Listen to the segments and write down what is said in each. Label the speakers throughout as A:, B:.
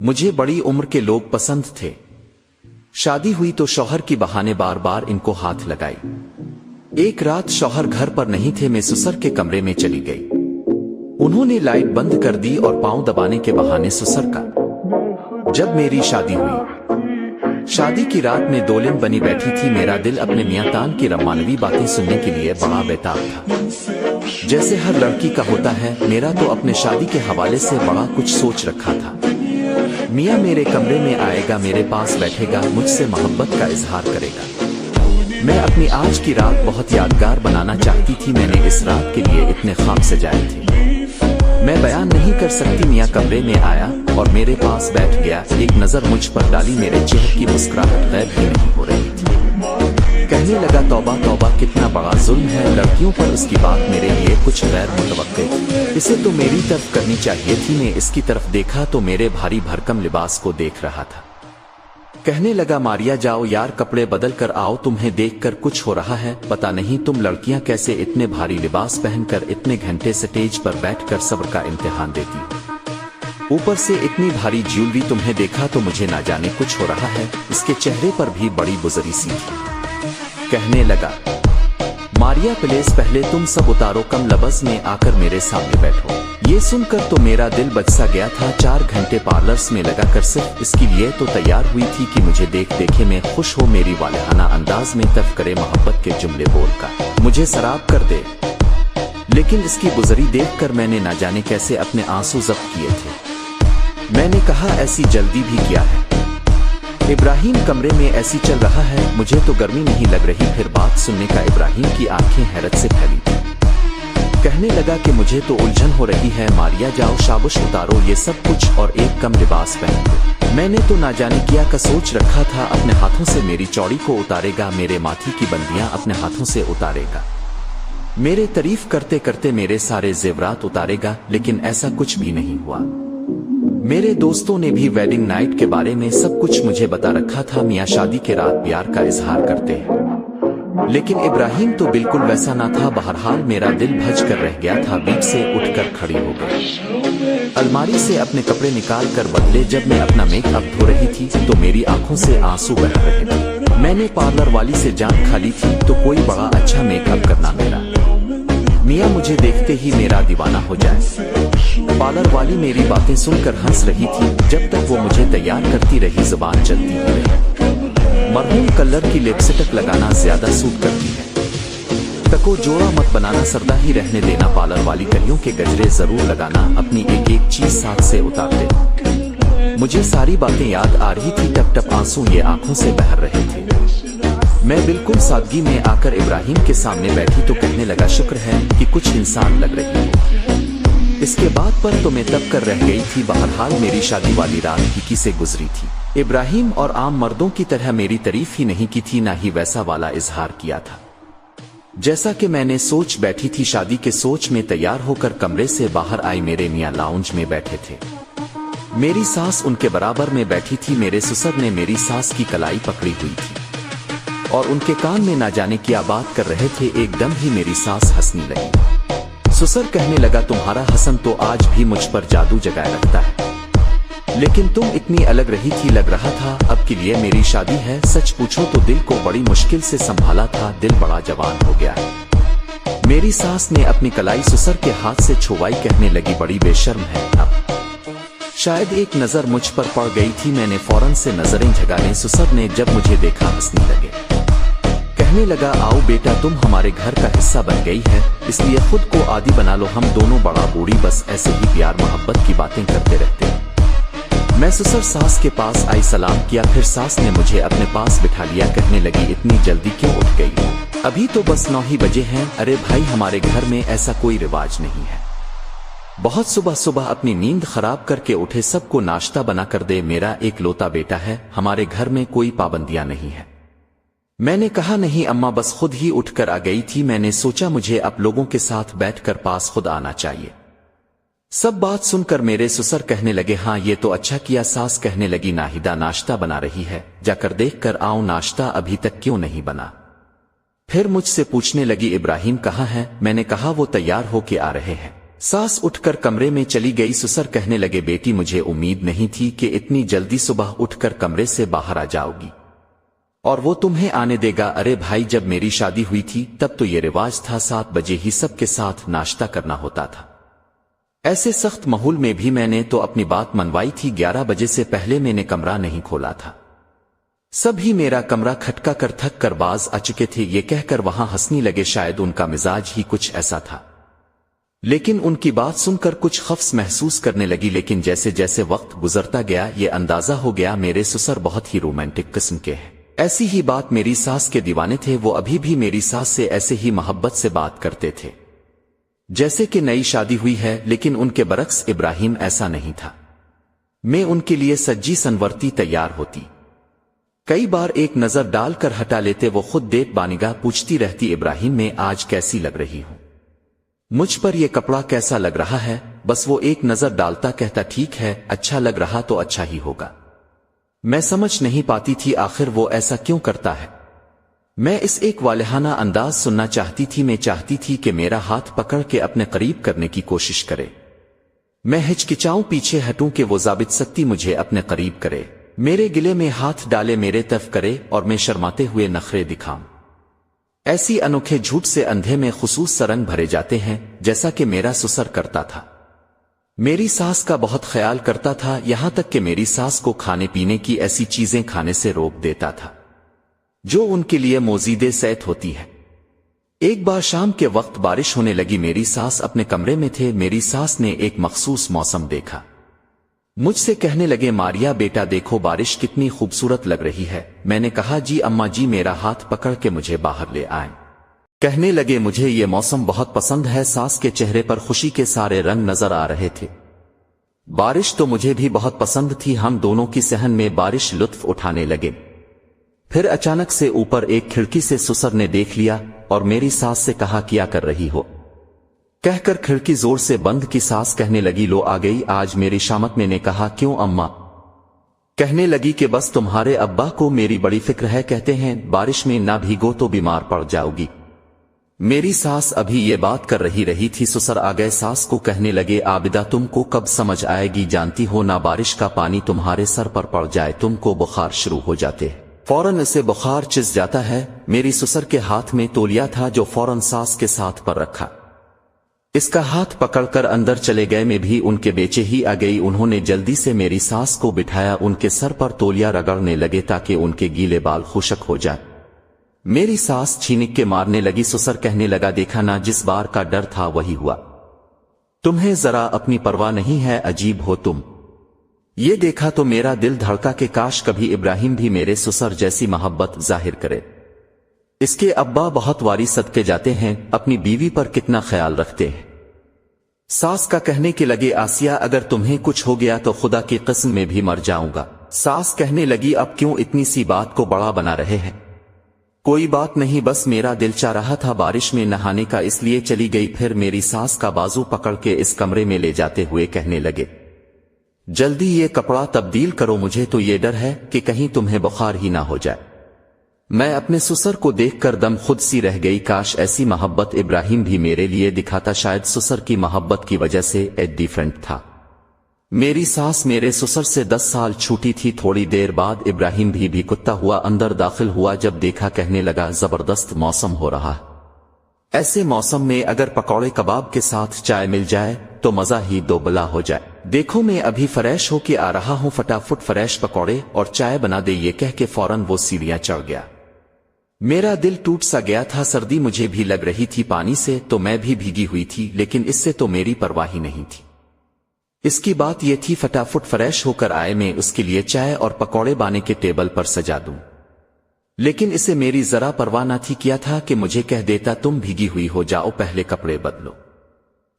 A: मुझे बड़ी उम्र के लोग पसंद थे। शादी हुई तो शौहर की बहाने बार बार इनको हाथ लगाई। एक रात शौहर घर पर नहीं थे, मैं ससुर के कमरे में चली गई। उन्होंने लाइट बंद कर दी और पांव दबाने के बहाने ससुर का। जब मेरी शादी हुई, शादी की रात में दोलन बनी बैठी थी। मेरा दिल अपने मियां तान की रमानवी बातें सुनने के लिए बड़ा बेताब था। जैसे हर लड़की का होता है, मेरा तो अपने शादी के हवाले से बड़ा कुछ सोच रखा था। मियां मेरे कमरे में आएगा, मेरे पास बैठेगा, मुझसे मोहब्बत का इजहार करेगा। मैं अपनी आज की रात बहुत यादगार बनाना चाहती थी। मैंने इस रात के लिए इतने ख्वाब सजाए थे, मैं बयान नहीं कर सकती। मियां कमरे में आया और मेरे पास बैठ गया। एक नजर मुझ पर डाली, मेरे चेहरे की मुस्कुराहट गैर भी नहीं हो रही थी। कहने लगा, तौबा तौबा, कितना बड़ा जुल्म है लड़कियों पर। उसकी बात मेरे लिए कुछ गैर मुतवक्के थी। इसे तो मेरी तरफ करनी चाहिए थी। मैं इसकी तरफ देखा तो मेरे भारी भरकम लिबास को देख रहा था। कहने लगा, मारिया जाओ यार, कपड़े बदल कर आओ, तुम्हें देखकर कुछ हो रहा है। पता नहीं तुम लड़कियां कैसे इतने भारी लिबास पहनकर इतने घंटे स्टेज पर बैठकर सब्र का इम्तिहान देती। ऊपर से इतनी भारी ज्वेलरी, तुम्हें देखा तो मुझे ना जाने कुछ हो रहा है। इसके चेहरे पर भी बड़ी बुजरी सी थी। कहने लगा, मारिया प्लीज पहले तुम सब उतारो, कम लबज में आकर मेरे सामने बैठो। ये सुनकर तो मेरा दिल बच सा गया था। 4 घंटे पार्लर्स में लगाकर सिर्फ इसके लिए तो तैयार हुई थी कि मुझे देखे मैं खुश हो, मेरी वालहाना अंदाज में तर्फ करे मोहब्बत के जुमले बोलकर मुझे शराब कर दे। लेकिन इसकी गुजरी देखकर मैंने ना जाने कैसे अपने आंसू जब्त किए थे। मैंने कहा, ऐसी जल्दी भी क्या है? इब्राहिम कमरे में ऐसी चल रहा है, मुझे तो गर्मी नहीं लग रही। फिर बात सुनने का इब्राहिम की आंखें हैरत से फैली थी। कहने लगा कि मुझे तो उलझन हो रही है। मारिया जाओ, शाबुश उतारो ये सब कुछ और एक कम लिबास पहन लो। मैंने तो ना जाने क्या का सोच रखा था। अपने हाथों से मेरी चौड़ी को उतारेगा, मेरे माथी की बंदियां अपने हाथों से उतारेगा, मेरे तारीफ करते करते मेरे सारे जेवरात उतारेगा। लेकिन ऐसा कुछ भी नहीं हुआ। मेरे दोस्तों ने भी वेडिंग नाइट के बारे में सब कुछ मुझे बता रखा था। मियां शादी के रात प्यार का इजहार करते हैं, लेकिन इब्राहिम तो बिल्कुल वैसा ना था। बहरहाल मेरा दिल भज कर रह गया था। बीच से उठकर खड़ी हो गई, अलमारी से अपने कपड़े निकाल कर बदले। जब मैं अपना मेकअप धो रही थी तो मेरी आंखों से आंसू बह रहे थे। मैंने पार्लर वाली से जान खा ली थी तो कोई बड़ा अच्छा मेकअप करना मेरा। मियां मुझे देखते ही मेरा दीवाना हो जाए। पार्लर वाली मेरी बातें सुनकर हंस रही थी। जब तक वो मुझे तैयार करती रही, जुबान चलती ही रही। मरहूम कलर की लिपस्टिक लगाना ज्यादा सूट करती है। टको जोड़ा मत बनाना, सरदा ही रहने देना। पार्लर वाली कलियों के गजरे जरूर लगाना। अपनी एक एक चीज साथ से उतारते। मुझे सारी बातें याद आ रही थी। टप टप आंसू ये आंखों से बह रहे थे। मैं बिल्कुल सादगी में आकर इब्राहिम के सामने बैठी तो कहने लगा, शुक्र है कि कुछ इंसान लग रही हो। इसके बाद पर तो मैं तब कर रह गई थी। बहरहाल मेरी शादी वाली रात फीकी से गुजरी थी। इब्राहिम और आम मर्दों की तरह मेरी तारीफ ही नहीं की थी, ना ही वैसा वाला इजहार किया था जैसा कि मैंने सोच बैठी थी। शादी के सोच में तैयार होकर कमरे से बाहर आई। मेरे मियां लाउंज में बैठे थे। मेरी सास उनके बराबर में बैठी थी। मेरे ससुर ने मेरी सास की कलाई पकड़ी हुई थी और उनके कान में ना जाने क्या बात कर रहे थे। एकदम ही मेरी सास हंसने लगी। ससुर कहने लगा, तुम्हारा हसन तो आज भी मुझ पर जादू जगाए रखता है। लेकिन तुम इतनी अलग रही थी, लग रहा था अब के लिए मेरी शादी है। सच पूछो तो दिल को बड़ी मुश्किल से संभाला था। दिल बड़ा जवान हो गया है। मेरी सास ने अपनी कलाई ससुर के हाथ से छुवाई। कहने लगी, बड़ी बेशर्म है। अब शायद एक नजर मुझ पर पड़ गई थी। मैंने फौरन से नजरें झगाने। ससुर ने जब मुझे देखा हंसने लगे। कहने लगा, आओ बेटा, तुम हमारे घर का हिस्सा बन गई है, इसलिए खुद को आदी बना लो। हम दोनों बड़ा बूढ़ी बस ऐसे ही प्यार मोहब्बत की बातें करते रहते हैं। मैं ससुर सास के पास आई, सलाम किया। फिर सास ने मुझे अपने पास बिठा लिया। कहने लगी, इतनी जल्दी क्यों उठ गई हो? अभी तो बस 9 ही बजे हैं। अरे भाई, हमारे घर में ऐसा कोई रिवाज नहीं है। बहुत सुबह सुबह अपनी नींद खराब करके उठे, सबको नाश्ता बना कर दे। मेरा एक लौता बेटा है, हमारे घर में कोई पाबंदियां नहीं है। मैंने कहा, नहीं अम्मा, बस खुद ही उठकर आ गई थी। मैंने सोचा मुझे आप लोगों के साथ बैठकर पास खुद आना चाहिए। सब बात सुनकर मेरे ससुर कहने लगे, हाँ ये तो अच्छा किया। सास कहने लगी, नाहिदा नाश्ता बना रही है, जाकर देख कर आओ, नाश्ता अभी तक क्यों नहीं बना? फिर मुझसे पूछने लगी, इब्राहिम कहाँ है? मैंने कहा, वो तैयार होके आ रहे हैं। सास उठकर कमरे में चली गई। सुसर कहने लगे, बेटी मुझे उम्मीद नहीं थी कि इतनी जल्दी सुबह उठकर कमरे से बाहर आ जाओगी और वो तुम्हें आने देगा। अरे भाई, जब मेरी शादी हुई थी तब तो ये रिवाज था 7 बजे ही सबके साथ नाश्ता करना होता था। ऐसे सख्त माहौल में भी मैंने तो अपनी बात मनवाई थी। 11 बजे से पहले मैंने कमरा नहीं खोला था। सब ही मेरा कमरा खटका कर थक कर बाज आ चुके थे। ये कहकर वहां हंसने लगे। शायद उनका मिजाज ही कुछ ऐसा था। लेकिन उनकी बात सुनकर कुछ खफ्स महसूस करने लगी। लेकिन जैसे जैसे वक्त गुजरता गया ये अंदाजा हो गया मेरे ससुर बहुत ही रोमांटिक किस्म के हैं। ऐसी ही बात मेरी सास के दीवाने थे। वो अभी भी मेरी सास से ऐसे ही मोहब्बत से बात करते थे जैसे कि नई शादी हुई है। लेकिन उनके बरक्स इब्राहिम ऐसा नहीं था। मैं उनके लिए सज्जी संवरती तैयार होती। कई बार एक नजर डालकर हटा लेते। वो खुद देख बानिगाह पूछती रहती, इब्राहिम मैं आज कैसी लग रही हूं, मुझ पर यह कपड़ा कैसा लग रहा है। बस वो एक नजर डालता, कहता ठीक है, अच्छा लग रहा तो अच्छा ही होगा। मैं समझ नहीं पाती थी आखिर वो ऐसा क्यों करता है। मैं इस एक वालिहाना अंदाज सुनना चाहती थी। मैं चाहती थी कि मेरा हाथ पकड़ के अपने करीब करने की कोशिश करे। मैं हिचकिचाऊं, पीछे हटूं कि वो जाबित सख्ती मुझे अपने करीब करे, मेरे गिले में हाथ डाले, मेरे तरफ करे और मैं शर्माते हुए नखरे दिखाऊं। ऐसी अनोखे झूठ से अंधे में खुसूस सरंग भरे जाते हैं जैसा कि मेरा ससुर करता था। मेरी सास का बहुत ख्याल करता था, यहां तक कि मेरी सास को खाने पीने की ऐसी चीजें खाने से रोक देता था जो उनके लिए मोजीदे सैत होती है। एक बार शाम के वक्त बारिश होने लगी। मेरी सास अपने कमरे में थे। मेरी सास ने एक मखसूस मौसम देखा। मुझसे कहने लगे, मारिया बेटा देखो बारिश कितनी खूबसूरत लग रही है। मैंने कहा, जी अम्मा जी, मेरा हाथ पकड़ के मुझे बाहर ले आए। कहने लगे, मुझे ये मौसम बहुत पसंद है। सास के चेहरे पर खुशी के सारे रंग नजर आ रहे थे। बारिश तो मुझे भी बहुत पसंद थी। हम दोनों की सहन में बारिश लुत्फ उठाने लगे। फिर अचानक से ऊपर एक खिड़की से ससुर ने देख लिया और मेरी सास से कहा, क्या कर रही हो, कहकर खिड़की जोर से बंद की। सास कहने लगी, लो आ गई आज मेरी शामत। मैंने कहा, क्यों अम्मा। कहने लगी कि बस तुम्हारे अब्बा को मेरी बड़ी फिक्र है, कहते हैं बारिश में ना भीगो तो बीमार पड़ जाओगी। मेरी सास अभी ये बात कर रही थी, ससुर आ गए। सास को कहने लगे, आबिदा तुमको कब समझ आएगी, जानती हो ना बारिश का पानी तुम्हारे सर पर पड़ जाए तुमको बुखार शुरू हो जाते हैं, फौरन इसे बुखार चिस जाता है। मेरी ससुर के हाथ में तौलिया था जो फौरन सास के साथ पर रखा। इसका हाथ पकड़कर अंदर चले गए। मैं भी उनके बेचे ही आ गई। उन्होंने जल्दी से मेरी सास को बिठाया, उनके सर पर तौलिया रगड़ने लगे ताकि उनके गीले बाल खुशक हो जाए। मेरी सास छीनिक के मारने लगी। ससुर कहने लगा, देखा ना, जिस बार का डर था वही हुआ। तुम्हें जरा अपनी परवाह नहीं है, अजीब हो तुम। ये देखा तो मेरा दिल धड़का के काश कभी इब्राहिम भी मेरे ससुर जैसी मोहब्बत जाहिर करे। इसके अब्बा बहुत वारी सदके जाते हैं, अपनी बीवी पर कितना ख्याल रखते हैं। सास का कहने के लगे, आसिया अगर तुम्हें कुछ हो गया तो खुदा की कसम में भी मर जाऊंगा। सास कहने लगी, अब क्यों इतनी सी बात को बड़ा बना रहे हैं। कोई बात नहीं, बस मेरा दिल चाह रहा था बारिश में नहाने का, इसलिए चली गई। फिर मेरी सास का बाजू पकड़ के इस कमरे में ले जाते हुए कहने लगे, जल्दी ये कपड़ा तब्दील करो, मुझे तो ये डर है कि कहीं तुम्हें बुखार ही ना हो जाए। मैं अपने ससुर को देखकर दम खुद सी रह गई। काश ऐसी मोहब्बत इब्राहिम भी मेरे लिए दिखाता। शायद ससुर की मोहब्बत की वजह से एड डिफरेंट था। मेरी सास मेरे ससुर से 10 साल छूटी थी। थोड़ी देर बाद इब्राहिम भी कुत्ता हुआ अंदर दाखिल हुआ। जब देखा कहने लगा, जबरदस्त मौसम हो रहा है, ऐसे मौसम में अगर पकौड़े कबाब के साथ चाय मिल जाए तो मजा ही दोबला हो जाए। देखो मैं अभी फ्रेश होके आ रहा हूं, फटाफट फ्रेश पकौड़े और चाय बना दे। ये कह के फौरन वो सीढ़ियां चढ़ गया। मेरा दिल टूट सा गया था। सर्दी मुझे भी लग रही थी पानी से, तो मैं भी भीगी हुई थी, लेकिन इससे तो मेरी परवाह ही नहीं थी। इसकी बात यह थी फटाफट फ्रेश होकर आए, मैं उसके लिए चाय और पकौड़े बाने के टेबल पर सजा दूं। लेकिन इसे मेरी जरा परवाह न थी। किया था कि मुझे कह देता, तुम भीगी हुई हो, जाओ पहले कपड़े बदलो,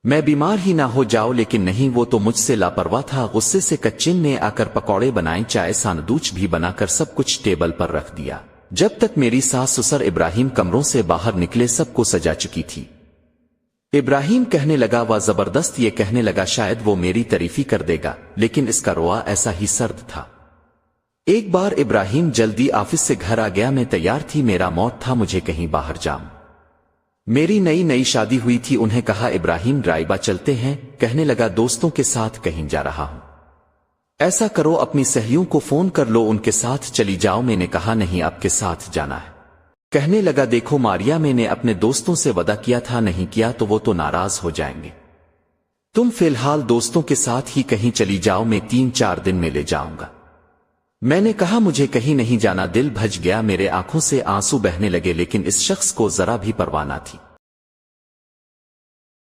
A: मैं बीमार ही ना हो जाओ। लेकिन नहीं, वो तो मुझसे लापरवाह था। गुस्से से कच्चिन ने आकर पकौड़े बनाए, चाय सैंडविच भी बनाकर सब कुछ टेबल पर रख दिया। जब तक मेरी सास ससुर इब्राहिम कमरों से बाहर निकले सबको सजा चुकी थी। इब्राहिम कहने लगा, वाह जबरदस्त। ये कहने लगा शायद वो मेरी तारीफी कर देगा, लेकिन इसका रोआ ऐसा ही सर्द था। एक बार इब्राहिम जल्दी ऑफिस से घर आ गया। मैं तैयार थी, मेरा मौत था मुझे कहीं बाहर जाऊं, میری نئی نئی شادی ہوئی تھی. انہیں کہا ابراہیم ڈرائیبہ چلتے ہیں. کہنے لگا دوستوں کے ساتھ کہیں جا رہا ہوں. ایسا کرو اپنی سہیلیوں کو فون کر لو ان کے ساتھ چلی جاؤ. میں نے کہا نہیں آپ کے ساتھ جانا ہے. کہنے لگا دیکھو ماریا میں نے اپنے دوستوں سے وعدہ کیا تھا نہیں کیا تو وہ تو ناراض ہو جائیں گے. تم فی الحال دوستوں کے ساتھ ہی کہیں چلی جاؤ میں 3-4 دن میں لے جاؤں گا. میں نے کہا مجھے کہیں نہیں جانا. دل بھج گیا. میرے آنکھوں سے آنسو بہنے لگے لیکن اس شخص کو ذرا بھی پرواہ نہ تھی.